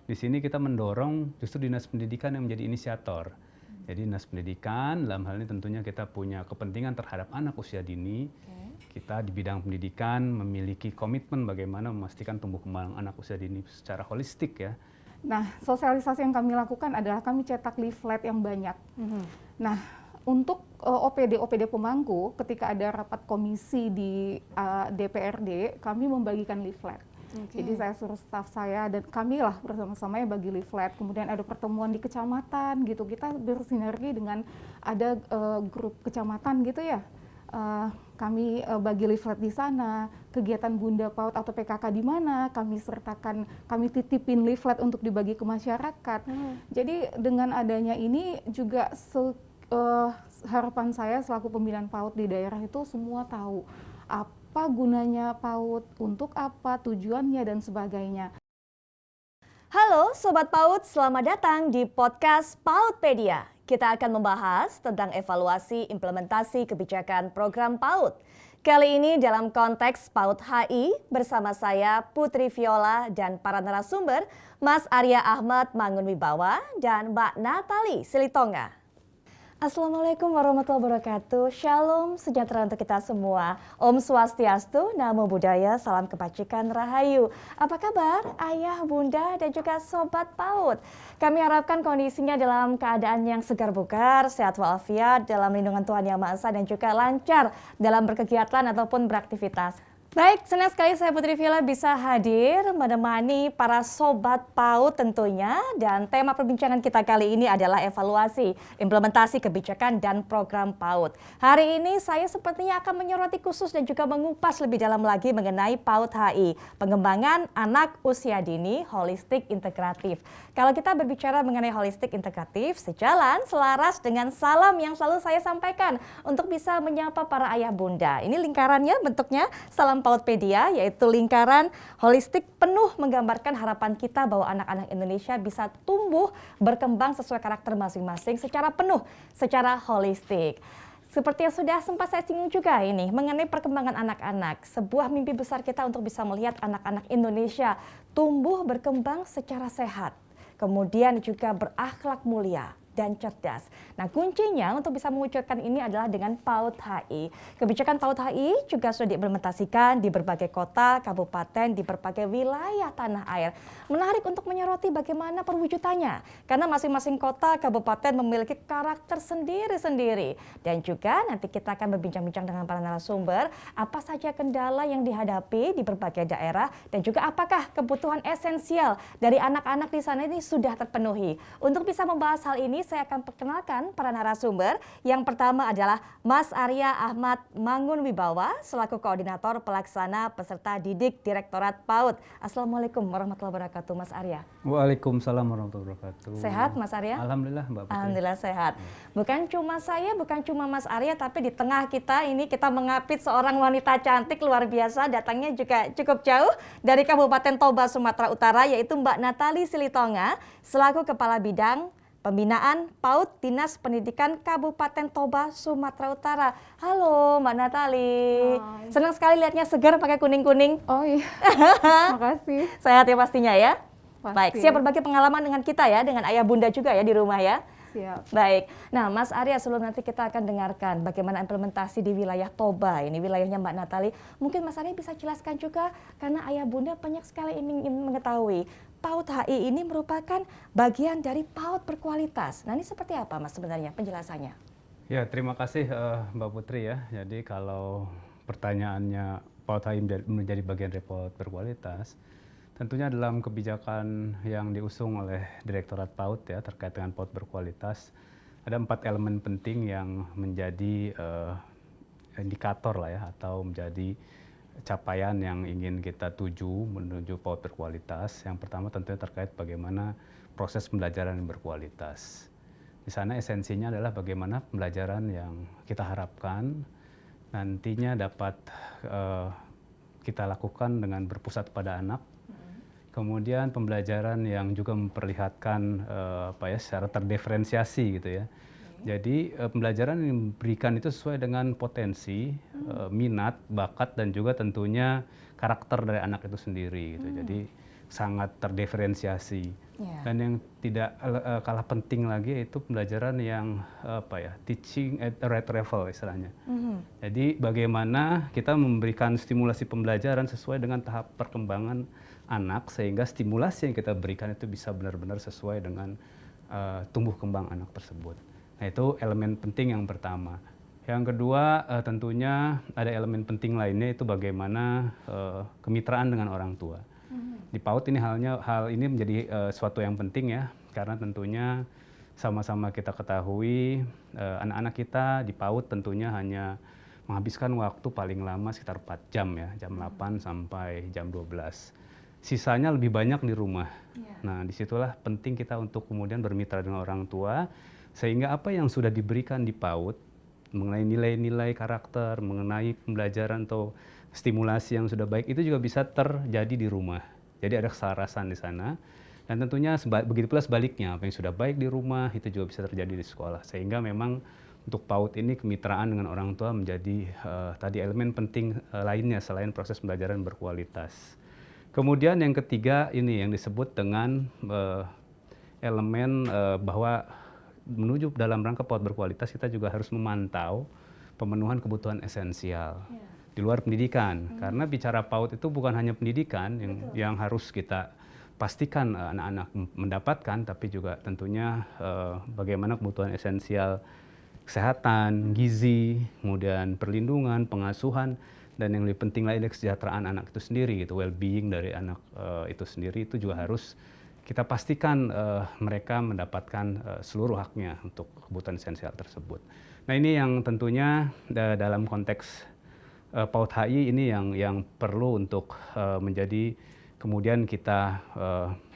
Di sini kita mendorong justru Dinas Pendidikan yang menjadi inisiator. Jadi Dinas Pendidikan dalam hal ini tentunya kita punya kepentingan terhadap anak usia dini. Kita di bidang pendidikan memiliki komitmen bagaimana memastikan tumbuh kembang anak usia dini secara holistik ya. Nah, sosialisasi yang kami lakukan adalah kami cetak leaflet yang banyak. Nah, untuk OPD pemangku, ketika ada rapat komisi di DPRD, kami membagikan leaflet. Jadi saya suruh staf saya dan kami lah bersama-sama ya bagi leaflet. Kemudian ada pertemuan di kecamatan gitu, kita bersinergi dengan ada grup kecamatan gitu ya. Kami bagi leaflet di sana, kegiatan Bunda PAUD atau PKK di mana, kami sertakan, kami titipin leaflet untuk dibagi ke masyarakat. Jadi dengan adanya ini juga harapan saya selaku pembinaan PAUD di daerah itu semua tahu apa gunanya PAUD, untuk apa, tujuannya, dan sebagainya. Halo Sobat PAUD, selamat datang di podcast PAUDpedia. Kita akan membahas tentang evaluasi implementasi kebijakan program PAUD. Kali ini dalam konteks PAUD HI bersama saya Putri Viola dan para narasumber Mas Arya Ahmad Mangunwibawa dan Mbak Natali Silitonga. Assalamualaikum warahmatullahi wabarakatuh. Shalom, sejahtera untuk kita semua. Om Swastiastu, Namo Buddhaya, salam kebajikan, rahayu. Apa kabar ayah, bunda, dan juga sobat PAUD? Kami harapkan kondisinya dalam keadaan yang segar bugar, sehat walafiat, dalam lindungan Tuhan Yang Maha Esa, dan juga lancar dalam berkegiatan ataupun beraktivitas. Baik, senang sekali saya Putri Viola bisa hadir menemani para sobat PAUD tentunya, dan tema perbincangan kita kali ini adalah evaluasi implementasi kebijakan dan program PAUD. Hari ini saya sepertinya akan menyoroti khusus dan juga mengupas lebih dalam lagi mengenai PAUD HI, pengembangan anak usia dini holistik integratif. Kalau kita berbicara mengenai holistik integratif, sejalan selaras dengan salam yang selalu saya sampaikan untuk bisa menyapa para ayah bunda. Ini lingkarannya bentuknya salam PAUDpedia, yaitu lingkaran holistik penuh menggambarkan harapan kita bahwa anak-anak Indonesia bisa tumbuh berkembang sesuai karakter masing-masing secara penuh, secara holistik. Seperti yang sudah sempat saya singgung juga ini mengenai perkembangan anak-anak, sebuah mimpi besar kita untuk bisa melihat anak-anak Indonesia tumbuh berkembang secara sehat, kemudian juga berakhlak mulia dan cerdas. Nah, kuncinya untuk bisa mewujudkan ini adalah dengan PAUD HI. Kebijakan PAUD HI juga sudah diimplementasikan di berbagai kota, kabupaten, di berbagai wilayah tanah air. Menarik untuk menyoroti bagaimana perwujudannya, karena masing-masing kota, kabupaten memiliki karakter sendiri-sendiri. Dan juga nanti kita akan berbincang-bincang dengan para narasumber, apa saja kendala yang dihadapi di berbagai daerah, dan juga apakah kebutuhan esensial dari anak-anak di sana ini sudah terpenuhi. Untuk bisa membahas hal ini, saya akan perkenalkan para narasumber. Yang pertama adalah Mas Arya Ahmad Mangunwibawa selaku Koordinator Pelaksana Peserta Didik Direktorat PAUD. Assalamualaikum warahmatullahi wabarakatuh, Mas Arya. Waalaikumsalam warahmatullahi wabarakatuh. Sehat Mas Arya? Alhamdulillah Mbak Putri. Alhamdulillah sehat. Bukan cuma saya, bukan cuma Mas Arya, tapi di tengah kita ini kita mengapit seorang wanita cantik luar biasa, datangnya juga cukup jauh dari Kabupaten Toba, Sumatera Utara, yaitu Mbak Natali Silitonga selaku Kepala Bidang Pembinaan PAUD Dinas Pendidikan Kabupaten Toba, Sumatera Utara. Halo Mbak Natali. Hai. Senang sekali lihatnya segar pakai kuning-kuning. Oh iya, makasih. Sehat ya pastinya ya? Pasti. Baik, siap berbagi pengalaman dengan kita ya, dengan ayah bunda juga ya di rumah ya? Siap. Baik, nah Mas Arya, sebelum nanti kita akan dengarkan bagaimana implementasi di wilayah Toba, ini wilayahnya Mbak Natali. Mungkin Mas Arya bisa jelaskan juga, karena ayah bunda banyak sekali ingin mengetahui. PAUD HI ini merupakan bagian dari PAUD berkualitas. Nah ini seperti apa Mas sebenarnya penjelasannya? Ya, terima kasih Mbak Putri ya. Jadi kalau pertanyaannya PAUD HI menjadi bagian dari PAUD berkualitas, tentunya dalam kebijakan yang diusung oleh Direktorat PAUD ya terkait dengan PAUD berkualitas, ada 4 elemen penting yang menjadi indikator lah ya, atau menjadi capaian yang ingin kita tuju menuju PAUD berkualitas. Yang pertama tentunya terkait bagaimana proses pembelajaran yang berkualitas. Di sana esensinya adalah bagaimana pembelajaran yang kita harapkan nantinya dapat kita lakukan dengan berpusat pada anak. Kemudian pembelajaran yang juga memperlihatkan secara terdiferensiasi gitu ya. Jadi pembelajaran yang diberikan itu sesuai dengan potensi, minat, bakat, dan juga tentunya karakter dari anak itu sendiri gitu. Jadi sangat terdiferensiasi. Yeah. Dan yang tidak kalah penting lagi yaitu pembelajaran yang teaching at the right level istilahnya. Jadi bagaimana kita memberikan stimulasi pembelajaran sesuai dengan tahap perkembangan anak sehingga stimulasi yang kita berikan itu bisa benar-benar sesuai dengan tumbuh kembang anak tersebut. Nah, itu elemen penting yang pertama. Yang kedua, tentunya ada elemen penting lainnya, itu bagaimana kemitraan dengan orang tua. Di PAUD ini hal ini menjadi suatu yang penting ya, karena tentunya sama-sama kita ketahui anak-anak kita di PAUD tentunya hanya menghabiskan waktu paling lama sekitar 4 jam ya, jam 8 sampai jam 12. Sisanya lebih banyak di rumah. Nah, disitulah penting kita untuk kemudian bermitra dengan orang tua, sehingga apa yang sudah diberikan di PAUD mengenai nilai-nilai karakter, mengenai pembelajaran atau stimulasi yang sudah baik itu juga bisa terjadi di rumah. Jadi ada keselarasan di sana. Dan tentunya begitu pula sebaliknya, apa yang sudah baik di rumah itu juga bisa terjadi di sekolah. Sehingga memang untuk PAUD ini kemitraan dengan orang tua menjadi tadi elemen penting lainnya selain proses pembelajaran berkualitas. Kemudian yang ketiga ini yang disebut dengan elemen bahwa menuju dalam rangka PAUD berkualitas kita juga harus memantau pemenuhan kebutuhan esensial di luar pendidikan. Karena bicara PAUD itu bukan hanya pendidikan yang harus kita pastikan anak-anak mendapatkan, tapi juga tentunya bagaimana kebutuhan esensial kesehatan, gizi, kemudian perlindungan, pengasuhan, dan yang lebih penting lagi kesejahteraan anak itu sendiri, gitu, well-being dari anak itu sendiri itu juga harus kita pastikan mereka mendapatkan seluruh haknya untuk kebutuhan esensial tersebut. Nah, ini yang tentunya dalam konteks PAUD HI ini yang perlu untuk menjadi kemudian kita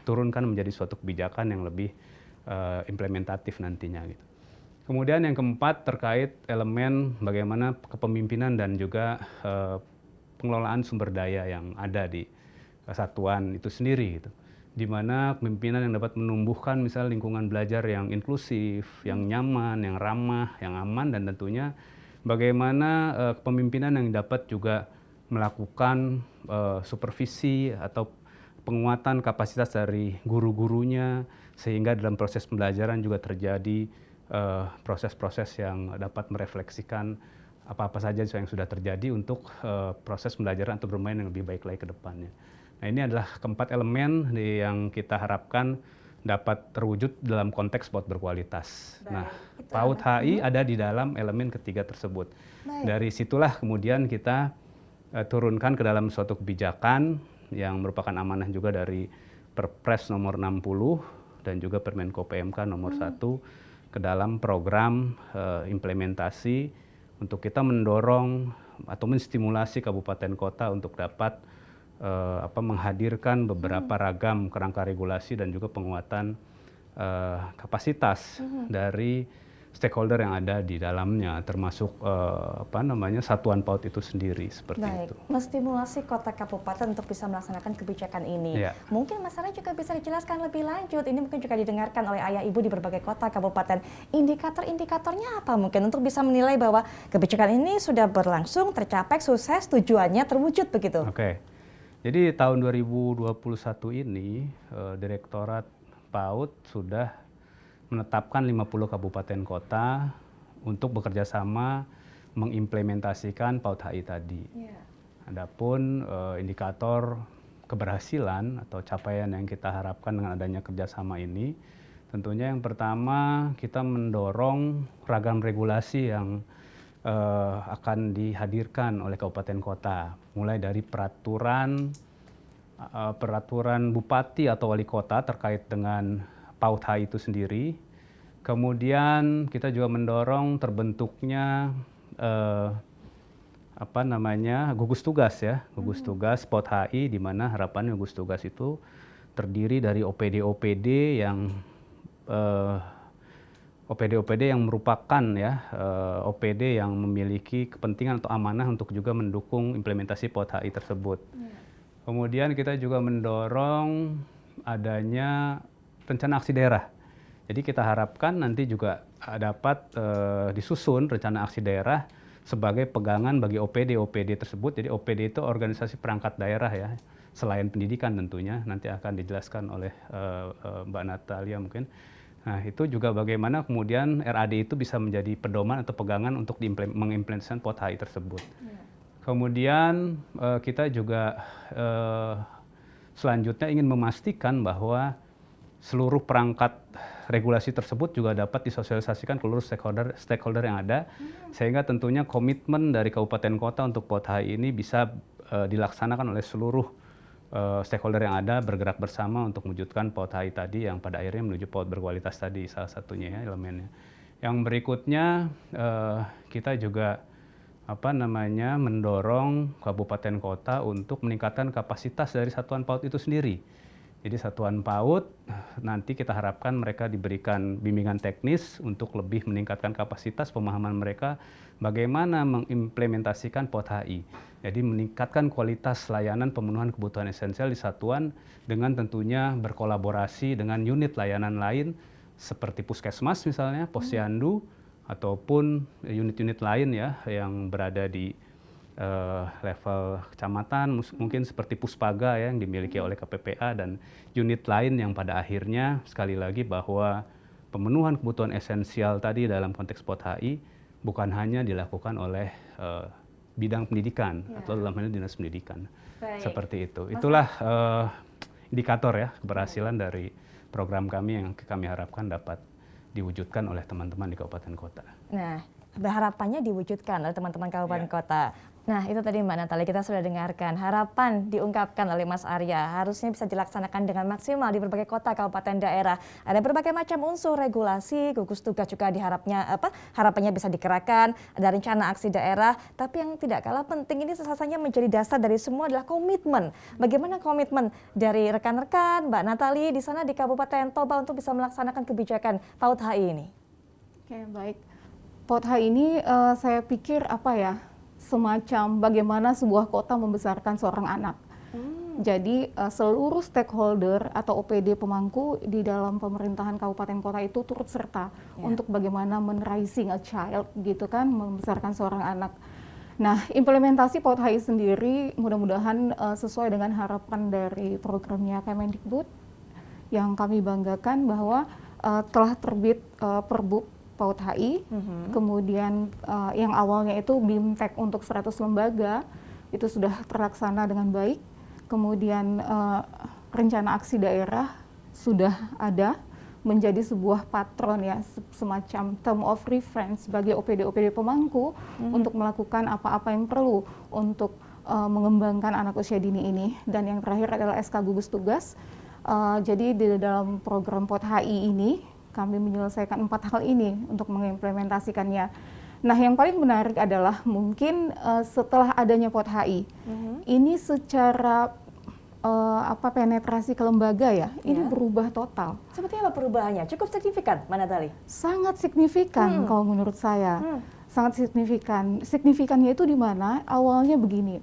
turunkan menjadi suatu kebijakan yang lebih implementatif nantinya, gitu. Kemudian yang keempat terkait elemen bagaimana kepemimpinan dan juga pengelolaan sumber daya yang ada di satuan itu sendiri, gitu. Di mana kepemimpinan yang dapat menumbuhkan misal lingkungan belajar yang inklusif, yang nyaman, yang ramah, yang aman, dan tentunya bagaimana kepemimpinan yang dapat juga melakukan supervisi atau penguatan kapasitas dari guru-gurunya sehingga dalam proses pembelajaran juga terjadi proses-proses yang dapat merefleksikan apa-apa saja yang sudah terjadi untuk proses pembelajaran atau bermain yang lebih baik lagi ke depannya. Nah, ini adalah keempat elemen yang kita harapkan dapat terwujud dalam konteks PAUD berkualitas. Baik, nah, PAUD HI ada di dalam elemen ketiga tersebut. Baik. Dari situlah kemudian kita turunkan ke dalam suatu kebijakan yang merupakan amanah juga dari Perpres nomor 60 dan juga Permenko PMK nomor 1 ke dalam program implementasi untuk kita mendorong atau menstimulasi kabupaten kota untuk dapat menghadirkan beberapa ragam kerangka regulasi dan juga penguatan kapasitas dari stakeholder yang ada di dalamnya, termasuk satuan PAUD itu sendiri seperti itu. Menstimulasi kota kabupaten untuk bisa melaksanakan kebijakan ini. Ya. Mungkin Mas Ara juga bisa dijelaskan lebih lanjut. Ini mungkin juga didengarkan oleh ayah ibu di berbagai kota kabupaten. Indikator-indikatornya apa mungkin untuk bisa menilai bahwa kebijakan ini sudah berlangsung, tercapai, sukses, tujuannya terwujud begitu? Oke. Jadi tahun 2021 ini Direktorat PAUD sudah menetapkan 50 kabupaten kota untuk bekerja sama mengimplementasikan PAUD HI tadi. Adapun indikator keberhasilan atau capaian yang kita harapkan dengan adanya kerjasama ini, tentunya yang pertama kita mendorong ragam regulasi yang akan dihadirkan oleh kabupaten kota, mulai dari peraturan bupati atau wali kota terkait dengan PAUD HI itu sendiri. Kemudian kita juga mendorong terbentuknya gugus tugas ya, gugus tugas PAUD HI, di mana harapannya gugus tugas itu terdiri dari OPD-OPD yang merupakan ya OPD yang memiliki kepentingan atau amanah untuk juga mendukung implementasi PAUD HI tersebut. Kemudian kita juga mendorong adanya rencana aksi daerah. Jadi kita harapkan nanti juga dapat disusun rencana aksi daerah sebagai pegangan bagi OPD-OPD tersebut. Jadi OPD itu organisasi perangkat daerah ya, selain pendidikan tentunya, nanti akan dijelaskan oleh Mbak Natalia mungkin. Nah, itu juga bagaimana kemudian RAD itu bisa menjadi pedoman atau pegangan untuk mengimplementasikan POT HI tersebut. Kemudian kita juga selanjutnya ingin memastikan bahwa seluruh perangkat regulasi tersebut juga dapat disosialisasikan ke seluruh stakeholder yang ada, sehingga tentunya komitmen dari kabupaten kota untuk POT HI ini bisa dilaksanakan oleh seluruh stakeholder yang ada, bergerak bersama untuk mewujudkan POT HI tadi yang pada akhirnya menuju POT berkualitas tadi, salah satunya ya elemennya. Yang berikutnya kita juga mendorong kabupaten kota untuk meningkatkan kapasitas dari satuan PAUD itu sendiri. Jadi satuan PAUD nanti kita harapkan mereka diberikan bimbingan teknis untuk lebih meningkatkan kapasitas pemahaman mereka bagaimana mengimplementasikan POT HI. Jadi meningkatkan kualitas layanan pemenuhan kebutuhan esensial di satuan dengan tentunya berkolaborasi dengan unit layanan lain seperti puskesmas misalnya, posyandu, ataupun unit-unit lain ya yang berada di level kecamatan, mungkin seperti Puspaga ya, yang dimiliki oleh KPPA dan unit lain yang pada akhirnya sekali lagi bahwa pemenuhan kebutuhan esensial tadi dalam konteks POT HI bukan hanya dilakukan oleh bidang pendidikan atau dalam hal ini dinas pendidikan. Baik. Seperti itu. Itulah indikator ya keberhasilan dari program kami yang kami harapkan dapat diwujudkan oleh teman-teman di kabupaten kota. Nah, harapannya diwujudkan oleh teman-teman kabupaten kota. Nah, itu tadi Mbak Natalia kita sudah dengarkan. Harapan diungkapkan oleh Mas Arya harusnya bisa dilaksanakan dengan maksimal di berbagai kota, kabupaten, daerah. Ada berbagai macam unsur regulasi, gugus tugas juga harapannya bisa dikerahkan, ada rencana aksi daerah. Tapi yang tidak kalah penting ini sesasanya menjadi dasar dari semua adalah komitmen. Bagaimana komitmen dari rekan-rekan Mbak Natalia di sana di Kabupaten Toba untuk bisa melaksanakan kebijakan PAUD HI ini? Oke, baik. POT HI ini saya pikir semacam bagaimana sebuah kota membesarkan seorang anak. Jadi seluruh stakeholder atau OPD pemangku di dalam pemerintahan kabupaten kota itu turut serta untuk bagaimana raising a child gitu kan, membesarkan seorang anak. Nah, implementasi POT HI sendiri mudah-mudahan sesuai dengan harapan dari programnya Kemendikbud yang kami banggakan bahwa telah terbit Perbup PAUD HI, kemudian yang awalnya itu BIMTEK untuk 100 lembaga, itu sudah terlaksana dengan baik, kemudian rencana aksi daerah sudah ada, menjadi sebuah patron ya, semacam term of reference bagi OPD-OPD pemangku untuk melakukan apa-apa yang perlu untuk mengembangkan anak usia dini ini. Dan yang terakhir adalah SK gugus tugas, jadi di dalam program POT HI ini, kami menyelesaikan 4 hal ini untuk mengimplementasikannya. Nah, yang paling menarik adalah mungkin setelah adanya POT HI, ini secara penetrasi ke lembaga ini berubah total. Seperti apa perubahannya? Cukup signifikan, Mbak Natalia? Sangat signifikan kalau menurut saya. Sangat signifikan. Signifikannya itu di mana? Awalnya begini.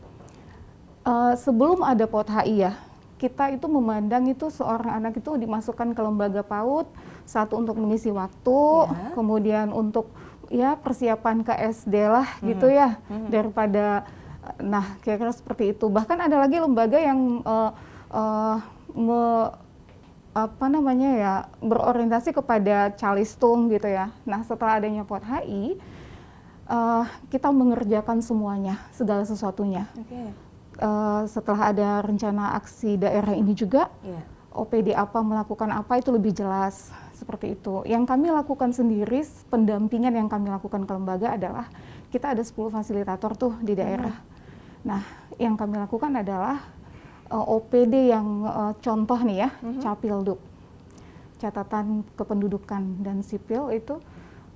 Sebelum ada POT HI kita itu memandang itu seorang anak itu dimasukkan ke lembaga PAUD, satu untuk mengisi waktu, kemudian untuk persiapan ke SD lah gitu ya, daripada kira-kira seperti itu. Bahkan ada lagi lembaga yang berorientasi kepada calistung gitu ya. Nah, setelah adanya POT HI, kita mengerjakan semuanya, segala sesuatunya. Setelah ada rencana aksi daerah ini juga, OPD apa melakukan apa itu lebih jelas seperti itu. Yang kami lakukan sendiri, pendampingan yang kami lakukan ke lembaga adalah kita ada 10 fasilitator tuh di daerah. Nah, yang kami lakukan adalah OPD yang contoh nih ya, Capilduk, catatan kependudukan dan sipil itu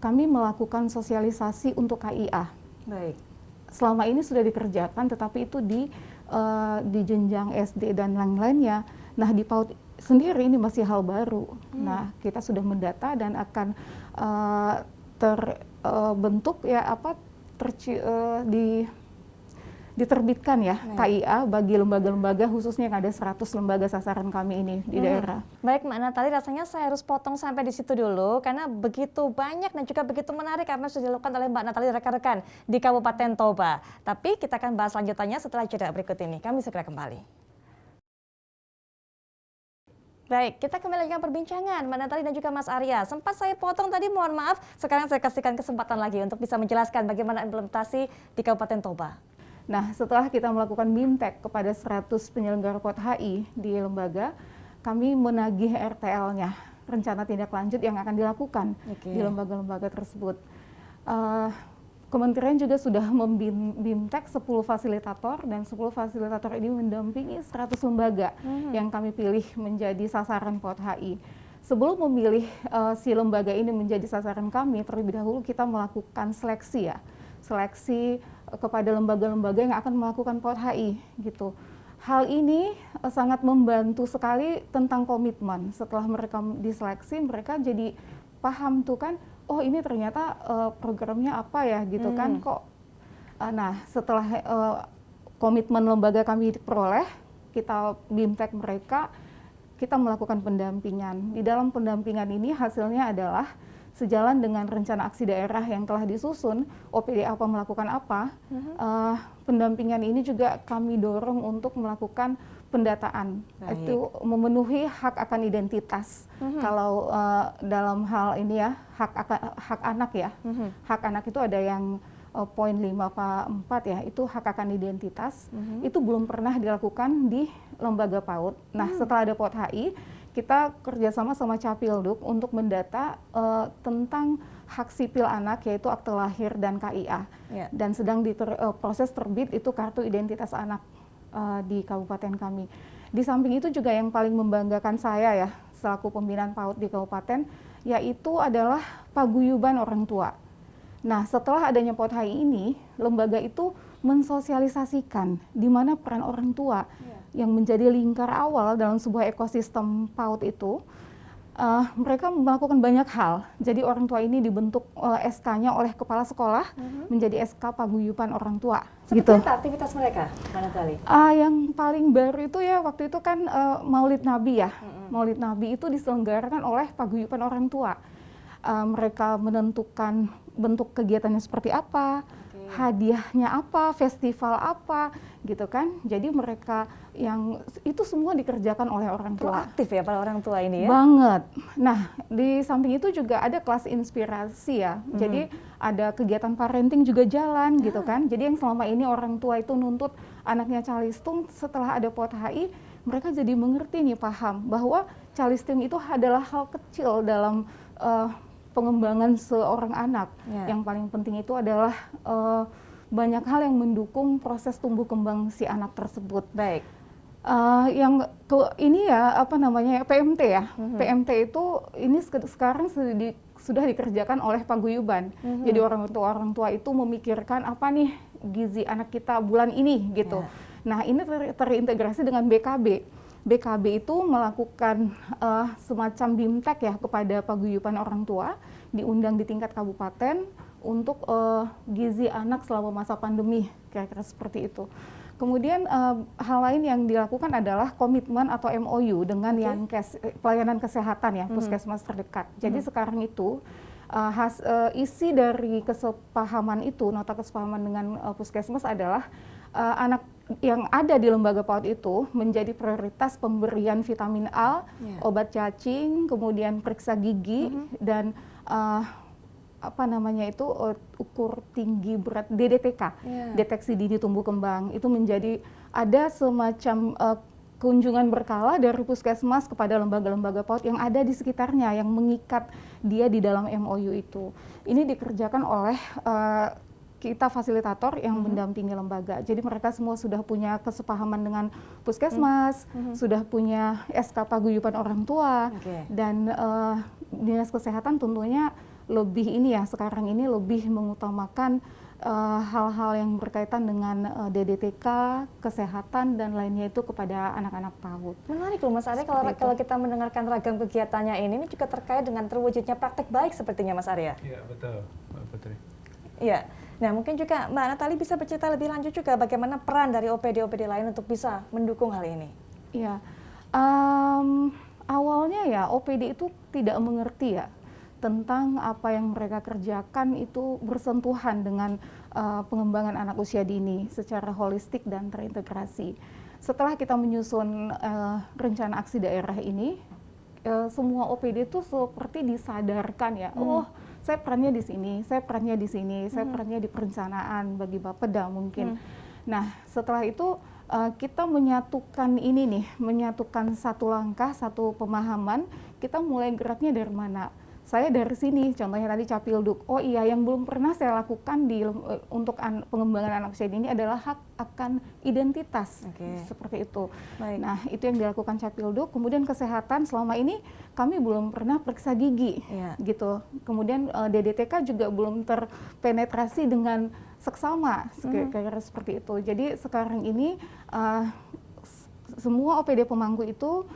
kami melakukan sosialisasi untuk KIA. Baik. Selama ini sudah dikerjakan, tetapi itu di jenjang SD dan lain-lainnya. Nah, di PAUD sendiri ini masih hal baru. Nah, kita sudah mendata dan akan terbentuk diterbitkan KIA bagi lembaga-lembaga khususnya yang ada 100 lembaga sasaran kami ini di daerah. Baik Mbak Natalia, rasanya saya harus potong sampai di situ dulu karena begitu banyak dan juga begitu menarik apa yang sudah dilakukan oleh Mbak Natalia rekan-rekan di Kabupaten Toba. Tapi kita akan bahas lanjutannya setelah jeda berikut ini. Kami segera kembali. Baik, kita kembali dengan perbincangan Mbak Natali dan juga Mas Arya. Sempat saya potong tadi, mohon maaf. Sekarang saya kasihkan kesempatan lagi untuk bisa menjelaskan bagaimana implementasi di Kabupaten Toba. Nah, setelah kita melakukan BIMTEK kepada 100 penyelenggara POT HI di lembaga, kami menagih RTL-nya, rencana tindak lanjut yang akan dilakukan di lembaga-lembaga tersebut. Kementerian juga sudah BIMTEK 10 fasilitator, dan 10 fasilitator ini mendampingi 100 lembaga yang kami pilih menjadi sasaran POT HI. Sebelum memilih si lembaga ini menjadi sasaran kami, terlebih dahulu kita melakukan seleksi ya. Seleksi kepada lembaga-lembaga yang akan melakukan POT HI gitu. Hal ini sangat membantu sekali tentang komitmen. Setelah mereka diseleksi, mereka jadi paham tuh kan, oh ini ternyata programnya apa ya gitu kan kok. Nah setelah komitmen lembaga kami diperoleh, kita BIMTEK mereka, kita melakukan pendampingan. Di dalam pendampingan ini hasilnya adalah sejalan dengan rencana aksi daerah yang telah disusun, OPD apa melakukan apa, pendampingan ini juga kami dorong untuk melakukan pendataan. Baik. Itu memenuhi hak akan identitas. Kalau dalam hal ini ya, hak anak ya, hak anak itu ada yang poin 5/4 ya, itu hak akan identitas, itu belum pernah dilakukan di lembaga PAUD. Nah setelah ada POT HI, kita kerjasama sama Capilduk untuk mendata tentang hak sipil anak, yaitu akte lahir dan KIA. Dan sedang proses terbit itu kartu identitas anak di kabupaten kami. Di samping itu juga yang paling membanggakan saya ya, selaku pembinaan PAUD di kabupaten, yaitu adalah paguyuban orang tua. Nah setelah adanya POT HI ini, lembaga itu mensosialisasikan di mana peran orang tua yang menjadi lingkar awal dalam sebuah ekosistem PAUD itu. Mereka melakukan banyak hal. Jadi orang tua ini dibentuk SK-nya oleh kepala sekolah menjadi SK paguyuban orang tua. Seperti gitu. apa aktivitas mereka, Mbak Natali? Yang paling baru itu ya waktu itu kan Maulid Nabi ya. Maulid Nabi itu diselenggarakan oleh paguyuban orang tua. Mereka menentukan bentuk kegiatannya seperti apa, hadiahnya apa, festival apa, gitu kan. Jadi mereka yang itu semua dikerjakan oleh orang tua. Proaktif ya para orang tua ini ya? Banget. Nah, di samping itu juga ada kelas inspirasi ya. Jadi ada kegiatan parenting juga jalan gitu kan. Jadi yang selama ini orang tua itu nuntut anaknya calistung, setelah ada POT HI, mereka jadi mengerti nih, paham bahwa calistung itu adalah hal kecil dalam pengembangan seorang anak. Yang paling penting itu adalah banyak hal yang mendukung proses tumbuh kembang si anak tersebut. Baik. Ini ya apa namanya PMT ya. PMT itu ini sekarang sudah dikerjakan oleh paguyuban. Jadi orang tua itu memikirkan apa nih gizi anak kita bulan ini gitu. Nah ini terintegrasi dengan BKB. BKB itu melakukan semacam BIMTEK ya kepada paguyuban orang tua, diundang di tingkat kabupaten untuk gizi anak selama masa pandemi, kira-kira seperti itu. Kemudian hal lain yang dilakukan adalah komitmen atau MOU dengan Yankes, pelayanan kesehatan ya, puskesmas terdekat. Jadi sekarang itu isi dari kesepahaman itu, nota kesepahaman dengan puskesmas adalah anak yang ada di lembaga PAUD itu menjadi prioritas pemberian vitamin A, obat cacing, kemudian periksa gigi, dan ukur tinggi berat DDTK, deteksi dini tumbuh kembang. Itu menjadi ada semacam kunjungan berkala dari puskesmas kepada lembaga-lembaga PAUD yang ada di sekitarnya, yang mengikat dia di dalam MOU itu. Ini dikerjakan oleh kita fasilitator yang mendampingi lembaga. Jadi mereka semua sudah punya kesepahaman dengan puskesmas, sudah punya SK paguyuban orang tua, dan dinas kesehatan tentunya lebih ini ya, sekarang ini lebih mengutamakan hal-hal yang berkaitan dengan DDTK, kesehatan, dan lainnya itu kepada anak-anak PAUD. Menarik loh Mas Arya, kalau kita mendengarkan ragam kegiatannya ini juga terkait dengan terwujudnya praktek baik sepertinya Mas Arya. Iya betul, Mbak Putri. Iya, nah mungkin juga Mbak Natali bisa bercerita lebih lanjut juga bagaimana peran dari OPD-OPD lain untuk bisa mendukung hal ini. Iya, awalnya ya OPD itu tidak mengerti ya tentang apa yang mereka kerjakan itu bersentuhan dengan pengembangan anak usia dini secara holistik dan terintegrasi. Setelah kita menyusun rencana aksi daerah ini, semua OPD itu seperti disadarkan ya, oh saya perannya di sini, saya perannya di sini, saya perannya di perencanaan bagi Bapeda mungkin. Nah setelah itu kita menyatukan ini nih, menyatukan satu langkah, satu pemahaman, kita mulai geraknya dari mana? Saya dari sini, contohnya tadi Capilduk. Oh iya, yang belum pernah saya lakukan untuk pengembangan anak usia dini adalah hak akan identitas, seperti itu. Baik. Nah, itu yang dilakukan Capilduk. Kemudian kesehatan, selama ini kami belum pernah periksa gigi, gitu. Kemudian DDTK juga belum terpenetrasi dengan seksama, kayak seperti itu. Jadi sekarang ini semua OPD Pemangku itu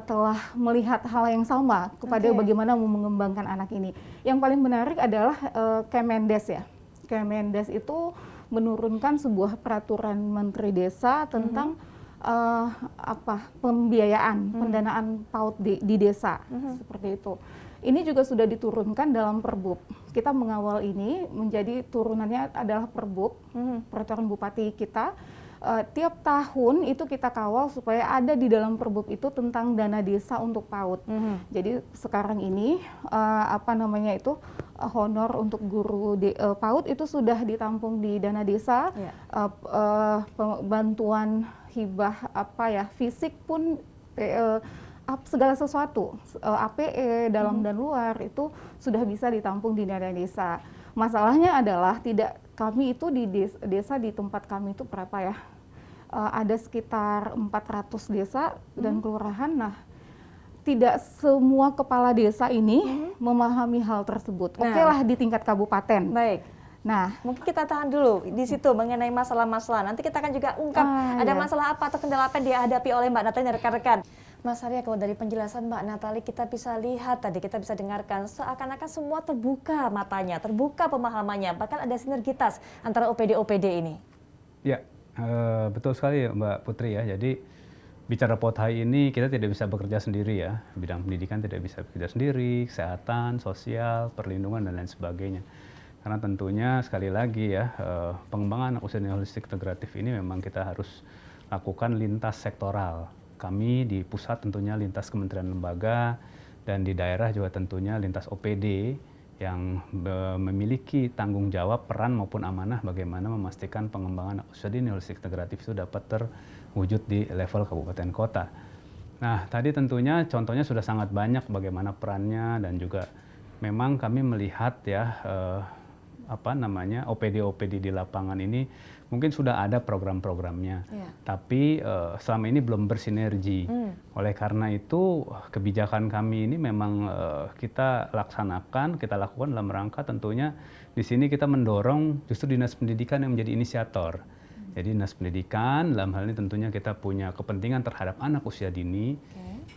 telah melihat hal yang sama kepada bagaimana mengembangkan anak ini. Yang paling menarik adalah Kemendes ya. Kemendes itu menurunkan sebuah peraturan Menteri Desa tentang pembiayaan, pendanaan PAUD di desa, seperti itu. Ini juga sudah diturunkan dalam Perbub. Kita mengawal ini menjadi turunannya adalah Perbub, peraturan Bupati kita. Tiap tahun itu kita kawal supaya ada di dalam Perbub itu tentang dana desa untuk PAUD. Jadi sekarang ini honor untuk guru PAUD itu sudah ditampung di dana desa. Bantuan hibah fisik pun segala sesuatu, APE dalam dan luar itu sudah bisa ditampung di dana desa. Masalahnya adalah kami itu di desa di tempat kami itu berapa ya? Ada sekitar 400 desa dan kelurahan. Nah, tidak semua kepala desa ini memahami hal tersebut. Oke lah di tingkat kabupaten. Baik. Nah, mungkin kita tahan dulu di situ mengenai masalah-masalah. Nanti kita akan juga ungkap ada masalah apa atau kendala apa yang dihadapi oleh Mbak Natali dan rekan-rekan. Mas Arya, kalau dari penjelasan Mbak Natali kita bisa lihat tadi, kita bisa dengarkan seakan-akan semua terbuka matanya, terbuka pemahamannya, bahkan ada sinergitas antara OPD-OPD ini. Ya, betul sekali Mbak Putri ya. Jadi bicara POTHAI ini kita tidak bisa bekerja sendiri ya. Bidang pendidikan tidak bisa bekerja sendiri, kesehatan, sosial, perlindungan dan lain sebagainya. Karena tentunya sekali lagi ya, pengembangan anak usia dini holistik integratif ini memang kita harus lakukan lintas sektoral. Kami di pusat tentunya lintas kementerian lembaga, dan di daerah juga tentunya lintas OPD yang memiliki tanggung jawab, peran maupun amanah bagaimana memastikan pengembangan anak usia dini holistik integratif itu dapat terwujud di level kabupaten kota. Nah, tadi tentunya contohnya sudah sangat banyak bagaimana perannya, dan juga memang kami melihat ya OPD-OPD di lapangan ini mungkin sudah ada program-programnya, tapi selama ini belum bersinergi. Oleh karena itu kebijakan kami ini memang kita lakukan dalam rangka tentunya di sini kita mendorong justru Dinas Pendidikan yang menjadi inisiator. Jadi Dinas Pendidikan dalam hal ini tentunya kita punya kepentingan terhadap anak usia dini.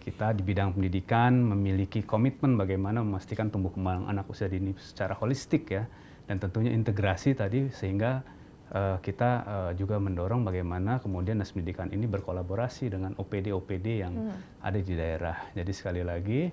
Kita di bidang pendidikan memiliki komitmen bagaimana memastikan tumbuh kembang anak usia dini secara holistik ya. Dan tentunya integrasi tadi, sehingga kita juga mendorong bagaimana kemudian Dinas Pendidikan ini berkolaborasi dengan OPD-OPD yang ada di daerah. Jadi sekali lagi,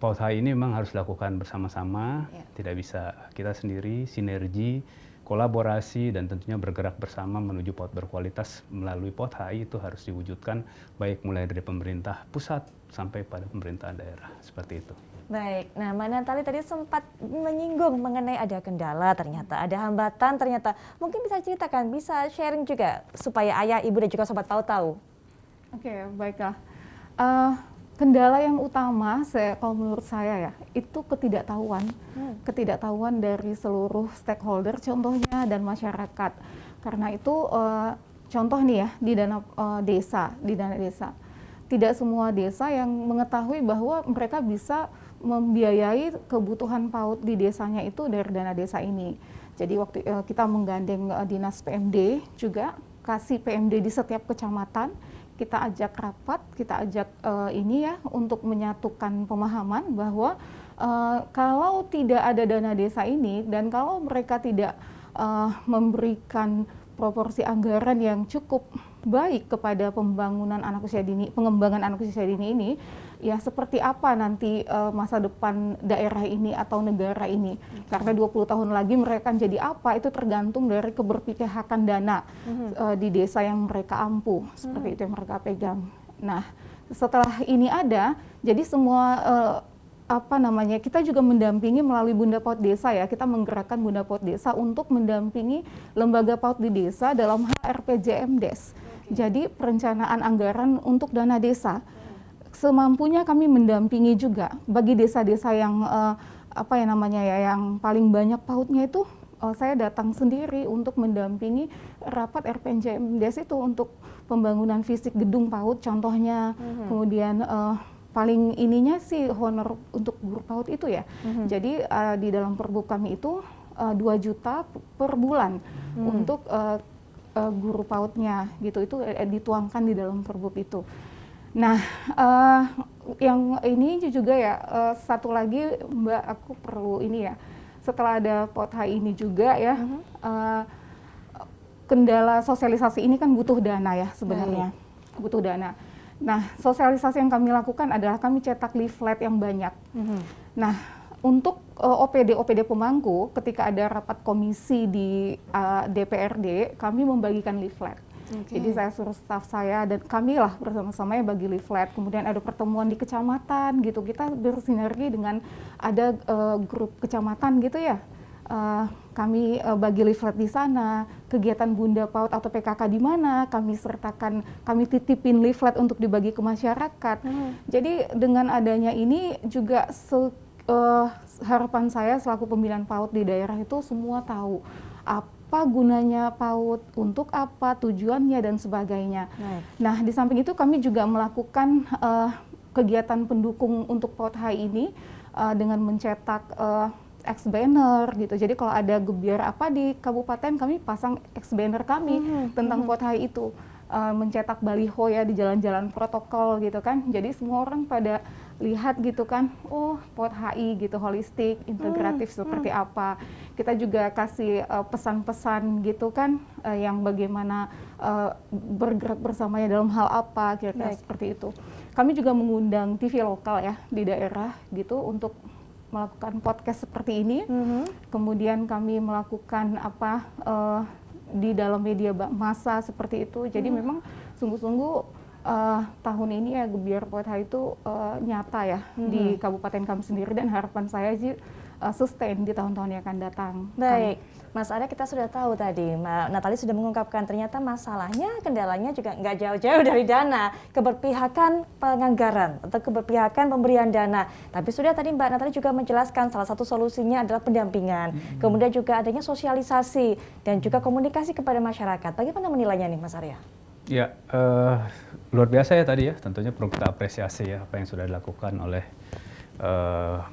POTHAI ini memang harus dilakukan bersama-sama, tidak bisa kita sendiri, sinergi, kolaborasi, dan tentunya bergerak bersama menuju PAUD berkualitas melalui POTHAI itu harus diwujudkan baik mulai dari pemerintah pusat sampai pada pemerintah daerah, seperti itu. Baik, nah Mbak Natali tadi sempat menyinggung mengenai ada kendala ternyata, ada hambatan ternyata. Mungkin bisa ceritakan, bisa sharing juga supaya ayah, ibu dan juga sobat PAUD tahu. Oke, baiklah. Kendala yang utama, kalau menurut saya ya, itu ketidaktahuan. Ketidaktahuan dari seluruh stakeholder, contohnya dan masyarakat. Karena itu, contoh nih ya, di dana desa. Tidak semua desa yang mengetahui bahwa mereka bisa membiayai kebutuhan PAUD di desanya itu dari dana desa ini. Jadi waktu kita menggandeng Dinas PMD juga, kasih PMD di setiap kecamatan, kita ajak rapat, kita ajak untuk menyatukan pemahaman bahwa kalau tidak ada dana desa ini dan kalau mereka tidak memberikan proporsi anggaran yang cukup baik kepada pengembangan anak usia dini ini, ya seperti apa nanti masa depan daerah ini atau negara ini. Karena 20 tahun lagi mereka akan jadi apa, itu tergantung dari keberpihakan dana di desa yang mereka ampuh, seperti itu yang mereka pegang. Nah, setelah ini ada, jadi semua kita juga mendampingi melalui Bunda PAUD Desa ya, kita menggerakkan Bunda PAUD Desa untuk mendampingi lembaga PAUD di desa dalam hal RPJMDes. Jadi perencanaan anggaran untuk dana desa. Semampunya kami mendampingi juga bagi desa-desa yang yang paling banyak PAUD-nya itu saya datang sendiri untuk mendampingi rapat RPJMDes itu untuk pembangunan fisik gedung PAUD contohnya, kemudian paling ininya sih honor untuk guru PAUD itu ya. Jadi di dalam perbuk kami itu 2 juta per bulan untuk guru PAUD-nya gitu, itu dituangkan di dalam perbuk itu. Nah, yang ini juga ya, satu lagi Mbak, aku perlu ini ya, setelah ada PAUD HI ini juga ya, kendala sosialisasi ini kan butuh dana ya sebenarnya, butuh dana. Nah, sosialisasi yang kami lakukan adalah kami cetak leaflet yang banyak. Nah, untuk OPD pemangku, ketika ada rapat komisi di DPRD, kami membagikan leaflet. Jadi saya suruh staf saya dan kami lah bersama-sama ya bagi leaflet. Kemudian ada pertemuan di kecamatan gitu, kita bersinergi dengan ada grup kecamatan gitu ya. Kami bagi leaflet di sana, kegiatan Bunda PAUD atau PKK di mana, kami sertakan, kami titipin leaflet untuk dibagi ke masyarakat. Jadi dengan adanya ini juga harapan saya selaku pembinaan PAUD di daerah itu semua tahu apa gunanya PAUD, untuk apa, tujuannya dan sebagainya. Nah, di samping itu kami juga melakukan kegiatan pendukung untuk PAUD HI ini dengan mencetak X banner gitu. Jadi kalau ada gebiar apa di kabupaten, kami pasang X banner kami tentang PAUD HI itu. Mencetak baliho ya di jalan-jalan protokol gitu kan. Jadi semua orang pada lihat gitu kan, oh PAUD HI gitu, holistik, integratif seperti apa. Kita juga kasih pesan-pesan gitu kan, yang bagaimana bergerak bersamanya dalam hal apa, kira-kira seperti itu. Kami juga mengundang TV lokal ya di daerah gitu untuk melakukan podcast seperti ini. Kemudian kami melakukan di dalam media massa seperti itu. Jadi memang sungguh-sungguh tahun ini ya gebiar PAUD HI itu nyata ya di kabupaten kami sendiri, dan harapan saya sih sustain di tahun-tahun yang akan datang. Baik, Mas Arya, kita sudah tahu tadi, Mbak Natali sudah mengungkapkan ternyata masalahnya, kendalanya juga nggak jauh-jauh dari dana, keberpihakan penganggaran atau keberpihakan pemberian dana. Tapi sudah tadi Mbak Natali juga menjelaskan salah satu solusinya adalah pendampingan, kemudian juga adanya sosialisasi dan juga komunikasi kepada masyarakat. Bagaimana menilainya nih, Mas Arya? Ya, luar biasa ya tadi ya, tentunya perlu kita apresiasi ya apa yang sudah dilakukan oleh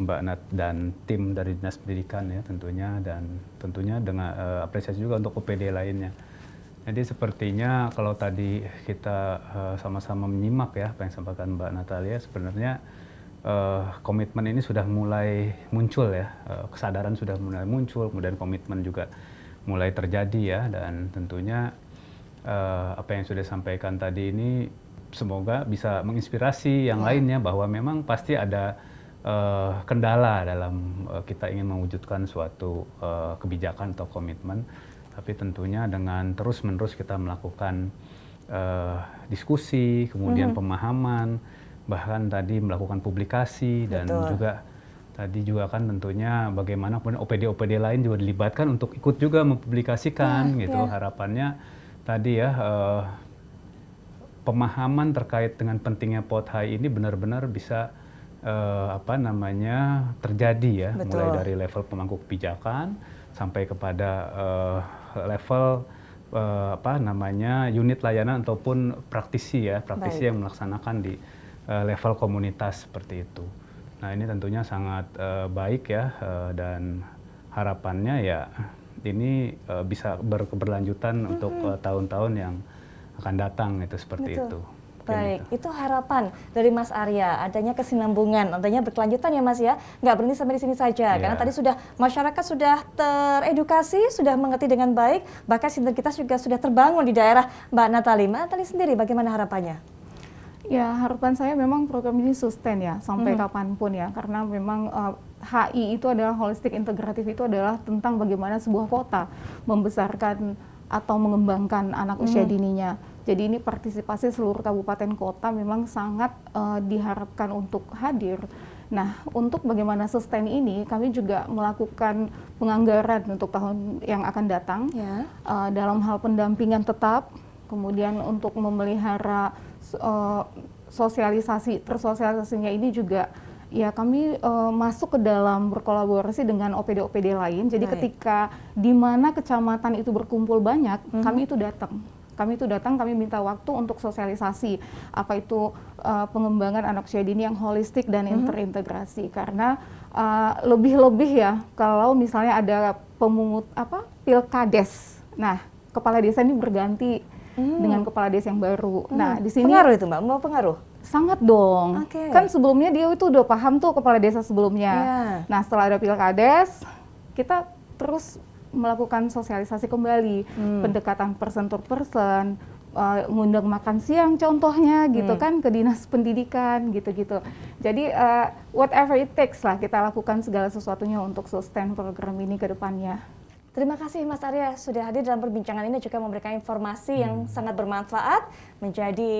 Mbak Nat dan tim dari Dinas Pendidikan ya tentunya, dan tentunya dengan apresiasi juga untuk OPD lainnya. Jadi sepertinya kalau tadi kita sama-sama menyimak ya apa yang disampaikan Mbak Natalia, sebenarnya komitmen ini sudah mulai muncul ya, kesadaran sudah mulai muncul, kemudian komitmen juga mulai terjadi ya, dan tentunya apa yang sudah disampaikan tadi ini semoga bisa menginspirasi yang lainnya bahwa memang pasti ada kendala dalam kita ingin mewujudkan suatu kebijakan atau komitmen, tapi tentunya dengan terus-menerus kita melakukan diskusi, kemudian pemahaman, bahkan tadi melakukan publikasi. Dan juga tadi juga kan tentunya bagaimana kemudian OPD-OPD lain juga dilibatkan untuk ikut juga mempublikasikan gitu. Harapannya tadi ya pemahaman terkait dengan pentingnya PAUD HI ini benar-benar bisa terjadi ya, mulai dari level pemangku kebijakan sampai kepada level unit layanan ataupun praktisi ya, praktisi yang melaksanakan di level komunitas seperti itu. Nah, ini tentunya sangat baik ya, dan harapannya ya ini bisa berkeberlanjutan untuk tahun-tahun yang akan datang itu seperti itu. Baik, itu harapan dari Mas Arya, adanya kesinambungan, adanya berkelanjutan ya Mas ya, nggak berhenti sampai di sini saja, karena tadi sudah masyarakat sudah teredukasi, sudah mengerti dengan baik, bahkan sinergitas juga sudah terbangun di daerah. Mbak Natali sendiri bagaimana harapannya? Ya, harapan saya memang program ini sustain ya, sampai kapanpun ya, karena memang HI itu adalah holistik integratif, itu adalah tentang bagaimana sebuah kota membesarkan atau mengembangkan anak usia dininya. Jadi ini partisipasi seluruh kabupaten kota memang sangat diharapkan untuk hadir. Nah, untuk bagaimana sustain ini, kami juga melakukan penganggaran untuk tahun yang akan datang dalam hal pendampingan tetap, kemudian untuk memelihara tersosialisasinya ini juga ya kami masuk ke dalam berkolaborasi dengan OPD-OPD lain. Jadi ketika di mana kecamatan itu berkumpul banyak, kami itu datang. Kami minta waktu untuk sosialisasi apa itu pengembangan anak usia dini yang holistik dan terintegrasi, karena lebih-lebih ya kalau misalnya ada pilkades. Nah, kepala desa ini berganti dengan kepala desa yang baru. Nah, di sini pengaruh itu Mbak, mau pengaruh? Sangat dong. Kan sebelumnya dia itu udah paham tuh kepala desa sebelumnya. Nah, setelah ada pilkades, kita terus melakukan sosialisasi kembali, pendekatan person to person, ngundang makan siang contohnya gitu kan ke dinas pendidikan gitu-gitu. Jadi whatever it takes lah kita lakukan segala sesuatunya untuk sustain program ini ke depannya. Terima kasih Mas Arya sudah hadir dalam perbincangan ini, juga memberikan informasi yang sangat bermanfaat, menjadi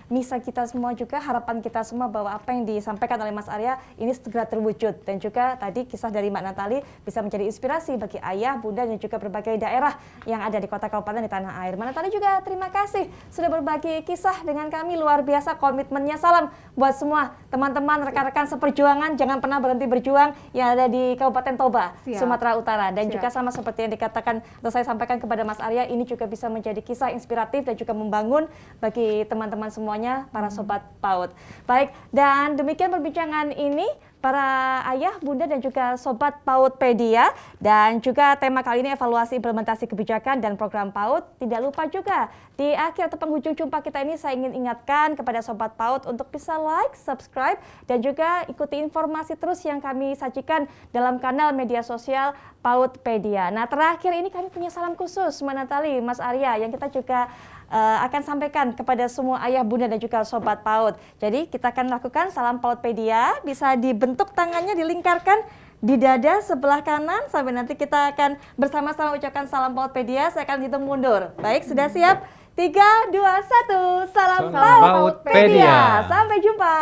misa kita semua juga, harapan kita semua bahwa apa yang disampaikan oleh Mas Arya ini segera terwujud. Dan juga tadi kisah dari Mbak Natali bisa menjadi inspirasi bagi ayah, bunda, dan juga berbagai daerah yang ada di kota kabupaten di tanah air. Mbak Natali juga terima kasih sudah berbagi kisah dengan kami, luar biasa komitmennya. Salam buat semua teman-teman, rekan-rekan seperjuangan, jangan pernah berhenti berjuang yang ada di Kabupaten Toba, Sumatera Utara. Dan juga sama seperti yang dikatakan atau saya sampaikan kepada Mas Arya, ini juga bisa menjadi kisah inspiratif dan juga membangun bagi teman-teman semuanya, para sobat PAUD. Baik, dan demikian perbincangan ini para ayah, bunda, dan juga sobat PAUDpedia. Dan juga tema kali ini evaluasi implementasi kebijakan dan program PAUD. Tidak lupa juga di akhir atau penghujung jumpa kita ini saya ingin ingatkan kepada sobat PAUD untuk bisa like, subscribe, dan juga ikuti informasi terus yang kami sajikan dalam kanal media sosial PAUDpedia. Nah, terakhir ini kami punya salam khusus Mbak Natali, Mas Arya, yang kita juga akan sampaikan kepada semua ayah, bunda, dan juga sobat PAUD. Jadi kita akan lakukan salam PAUDpedia, bisa dibentuk tangannya, dilingkarkan di dada sebelah kanan, sampai nanti kita akan bersama-sama ucapkan salam PAUDpedia. Saya akan hitung mundur. Baik, sudah siap? 3, 2, 1, salam PAUDpedia. Sampai jumpa.